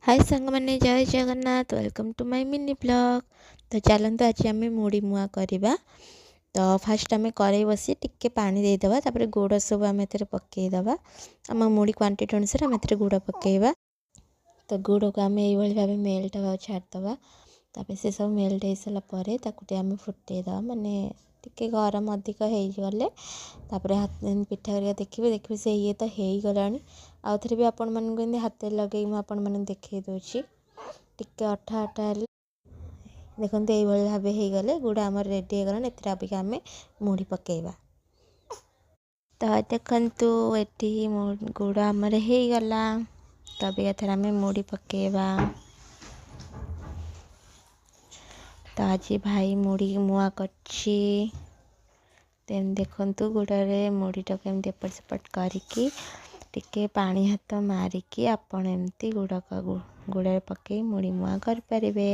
हाय सांग मैंने जय Jagannath welcome to my mini blog. तो चलते आज आम मुड़ी मुआ करवा। तो फास्ट आम कड़े बसी टिके पानी देदेबा तापर गुड़ सब आम पकईदबा। आम मुड़ी क्वांटिटी अनुसार आम गुड़ पकईबा। तो गुड़ को आम ये भाव मेल्ट हाँ छाड़दबा। तापर से सब मेल्ट हो सारापर आम फुटेदबा माने टिके गरम अधिक होगले तापर पिठा करिया देखिए से ये तो हो गला। आउ थे भी आपण मानी हाथ लगे मुझे देखे दूसरी टिके अठा अठा हेल्ले देखते ये भाव हो गले गुड़ आम रेडी हो गला। अबिका आम मुड़ी पकईबा। तो देखु ये गुड़ आमर हो गला। तो अबिका थे आम मुड़ी पकईबा। तो आज भाई मुड़ी मुआ करछि तेम देखु गुड़े मुड़ीटा केमती एपट सेपट करके टिके पानी हाथ मारिकी आपण एमती गुड़ गुड़े पकई मुड़ी मुआ कर परिबे।